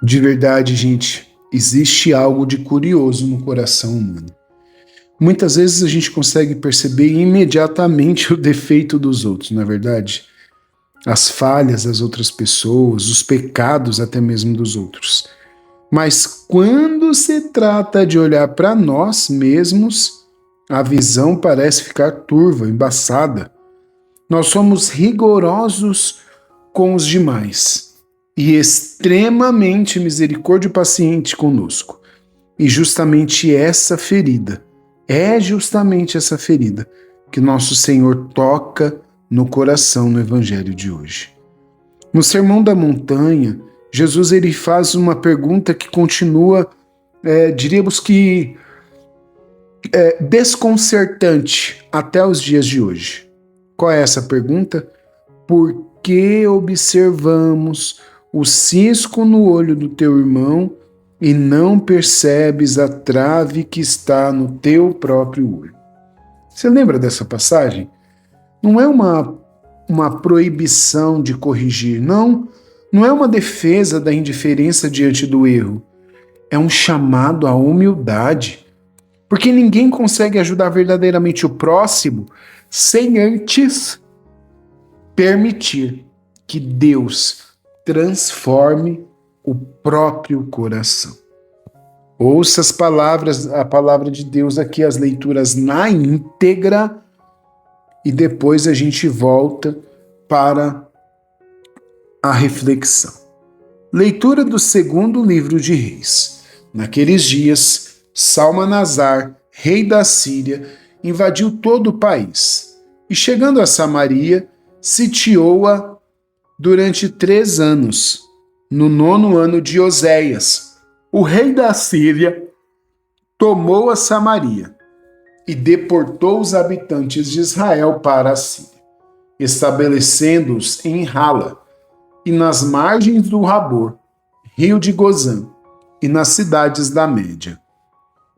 De verdade, gente, existe algo de curioso no coração humano. Muitas vezes a gente consegue perceber imediatamente o defeito dos outros, não é verdade? As falhas das outras pessoas, os pecados até mesmo dos outros. Mas quando se trata de olhar para nós mesmos, a visão parece ficar turva, embaçada. Nós somos rigorosos com os demais e extremamente misericórdia e paciente conosco. E justamente essa ferida, que nosso Senhor toca no coração no Evangelho de hoje. No Sermão da Montanha, Jesus ele faz uma pergunta que continua, diríamos que, desconcertante até os dias de hoje. Qual é essa pergunta? Por que observamos o cisco no olho do teu irmão e não percebes a trave que está no teu próprio olho? Você lembra dessa passagem? Não é uma proibição de corrigir, não é uma defesa da indiferença diante do erro. É um chamado à humildade. Porque ninguém consegue ajudar verdadeiramente o próximo sem antes permitir que Deus transforme o próprio coração. Ouça a palavra de Deus aqui, as leituras na íntegra, e depois a gente volta para a reflexão. Leitura do segundo livro de Reis. Naqueles dias, Salmanasar, rei da Síria, invadiu todo o país e, chegando a Samaria, sitiou-a durante 3 anos. No 9º ano de Oséias, o rei da Síria tomou a Samaria e deportou os habitantes de Israel para a Síria, estabelecendo-os em Rala e nas margens do Habor, rio de Gozã, e nas cidades da Média.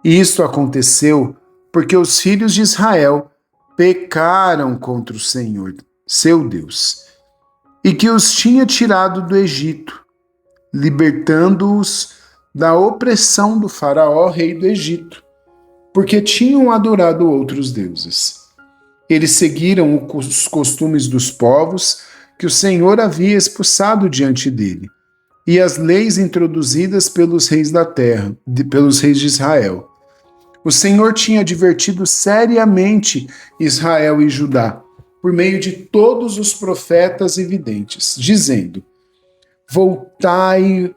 Isto aconteceu porque os filhos de Israel pecaram contra o Senhor, seu Deus, e que os tinha tirado do Egito, libertando-os da opressão do faraó, rei do Egito, porque tinham adorado outros deuses. Eles seguiram os costumes dos povos que o Senhor havia expulsado diante dele, e as leis introduzidas pelos reis da terra, pelos reis de Israel. O Senhor tinha advertido seriamente Israel e Judá, por meio de todos os profetas e videntes, dizendo: voltai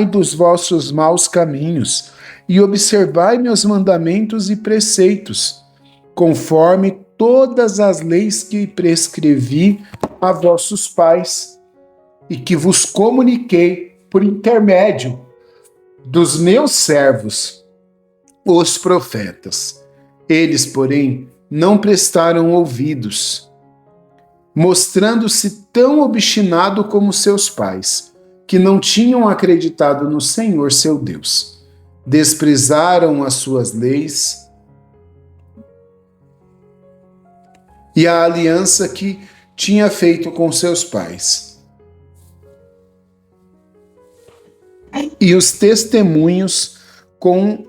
dos vossos maus caminhos e observai meus mandamentos e preceitos, conforme todas as leis que prescrevi a vossos pais e que vos comuniquei por intermédio dos meus servos, os profetas. Eles, porém, não prestaram ouvidos, mostrando-se tão obstinado como seus pais, que não tinham acreditado no Senhor seu Deus. Desprezaram as suas leis e a aliança que tinha feito com seus pais, e os testemunhos com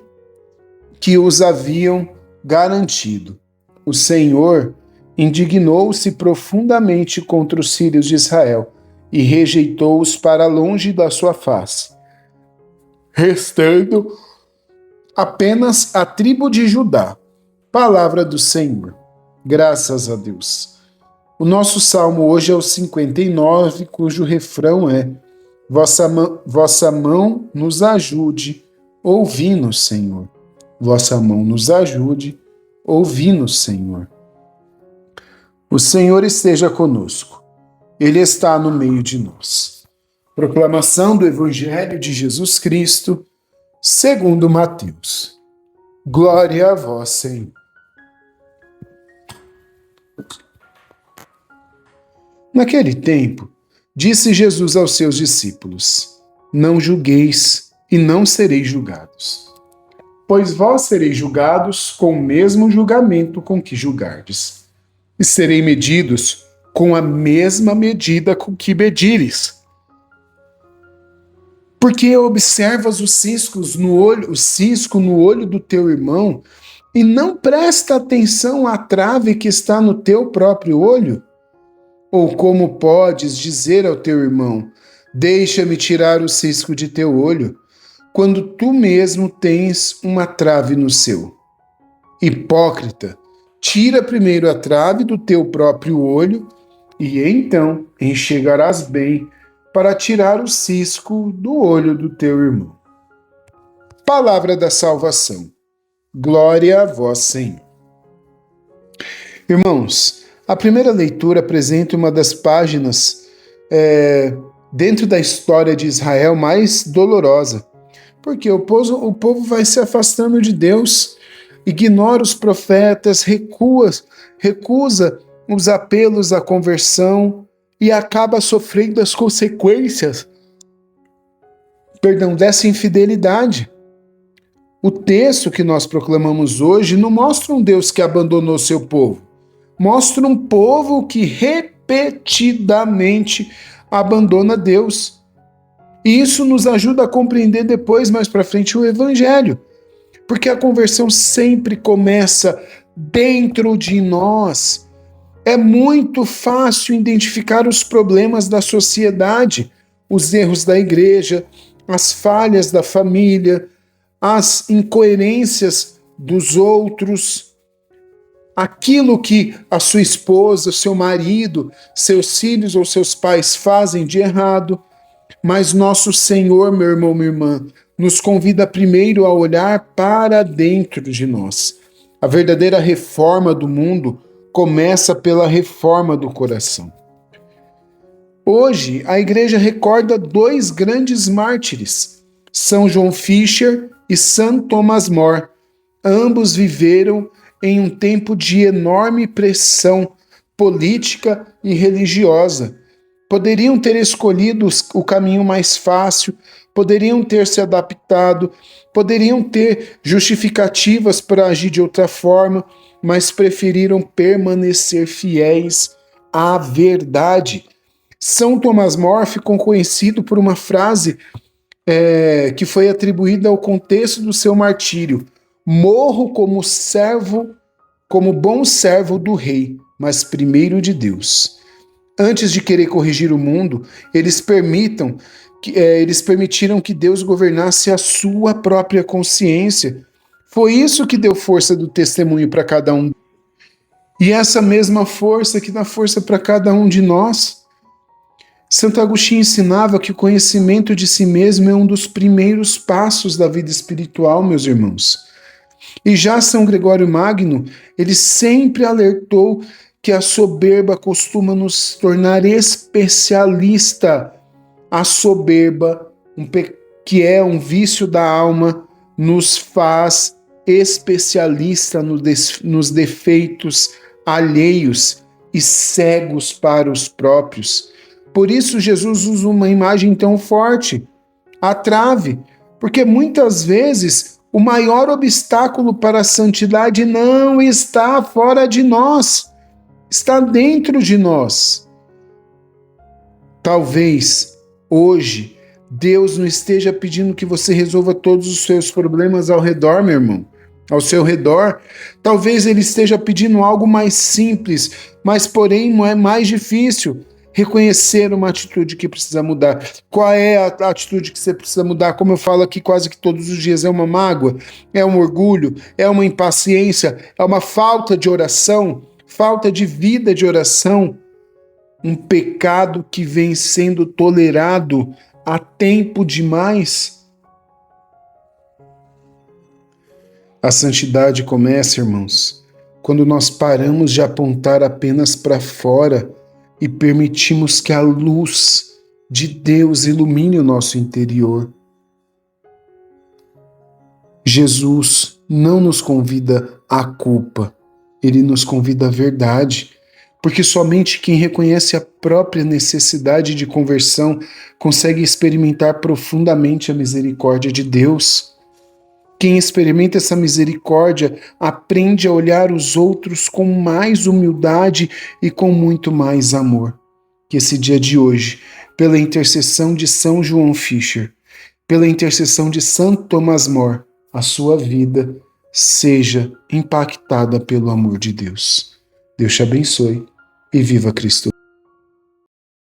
que os haviam garantido. O Senhor indignou-se profundamente contra os filhos de Israel e rejeitou-os para longe da sua face, restando apenas a tribo de Judá. Palavra do Senhor. Graças a Deus. O nosso salmo hoje é o 59, cujo refrão é: vossa mão nos ajude, ouvi-nos, Senhor. Vossa mão nos ajude, ouvi-nos, Senhor. O Senhor esteja conosco. Ele está no meio de nós. Proclamação do Evangelho de Jesus Cristo, segundo Mateus. Glória a vós, Senhor. Naquele tempo, disse Jesus aos seus discípulos: não julgueis e não sereis julgados, pois vós sereis julgados com o mesmo julgamento com que julgardes, e sereis medidos com a mesma medida com que medires. Porque observas o cisco no olho do teu irmão e não presta atenção à trave que está no teu próprio olho? Ou como podes dizer ao teu irmão: deixa-me tirar o cisco de teu olho, quando tu mesmo tens uma trave no seu? Hipócrita, tira primeiro a trave do teu próprio olho, e então enxergarás bem para tirar o cisco do olho do teu irmão. Palavra da salvação. Glória a vós, Senhor. Irmãos, a primeira leitura apresenta uma das páginas dentro da história de Israel mais dolorosa, porque o povo vai se afastando de Deus, ignora os profetas, recusa os apelos à conversão e acaba sofrendo as consequências, dessa infidelidade. O texto que nós proclamamos hoje não mostra um Deus que abandonou seu povo, mostra um povo que repetidamente abandona Deus. E isso nos ajuda a compreender depois, mais para frente, o Evangelho. Porque a conversão sempre começa dentro de nós. É muito fácil identificar os problemas da sociedade, os erros da igreja, as falhas da família, as incoerências dos outros, aquilo que a sua esposa, seu marido, seus filhos ou seus pais fazem de errado. Mas nosso Senhor, meu irmão, minha irmã, nos convida primeiro a olhar para dentro de nós. A verdadeira reforma do mundo começa pela reforma do coração. Hoje, a igreja recorda dois grandes mártires, São João Fisher e São Thomas More. Ambos viveram em um tempo de enorme pressão política e religiosa. Poderiam ter escolhido o caminho mais fácil, poderiam ter se adaptado, poderiam ter justificativas para agir de outra forma, mas preferiram permanecer fiéis à verdade. São Thomas More ficou conhecido por uma frase que foi atribuída ao contexto do seu martírio: morro como bom servo do rei, mas primeiro de Deus. Antes de querer corrigir o mundo, eles permitiram que Deus governasse a sua própria consciência. Foi isso que deu força do testemunho para cada um. E essa mesma força que dá força para cada um de nós. Santo Agostinho ensinava que o conhecimento de si mesmo é um dos primeiros passos da vida espiritual, meus irmãos. E já São Gregório Magno, ele sempre alertou que a soberba costuma nos tornar especialista. A soberba, que é um vício da alma, nos faz especialista nos defeitos alheios e cegos para os próprios. Por isso Jesus usa uma imagem tão forte, a trave, porque muitas vezes o maior obstáculo para a santidade não está fora de nós, está dentro de nós. Talvez hoje Deus não esteja pedindo que você resolva todos os seus problemas ao redor, meu irmão, ao seu redor. Talvez Ele esteja pedindo algo mais simples, mas porém não é mais difícil. Reconhecer uma atitude que precisa mudar. Qual é a atitude que você precisa mudar? Como eu falo aqui quase que todos os dias, é uma mágoa, é um orgulho, é uma impaciência, é uma falta de oração, falta de vida de oração, um pecado que vem sendo tolerado há tempo demais. A santidade começa, irmãos, quando nós paramos de apontar apenas para fora e permitimos que a luz de Deus ilumine o nosso interior. Jesus não nos convida à culpa, Ele nos convida à verdade, porque somente quem reconhece a própria necessidade de conversão consegue experimentar profundamente a misericórdia de Deus. Quem experimenta essa misericórdia aprende a olhar os outros com mais humildade e com muito mais amor. Que esse dia de hoje, pela intercessão de São João Fisher, pela intercessão de Santo Tomás More, a sua vida seja impactada pelo amor de Deus. Deus te abençoe e viva Cristo.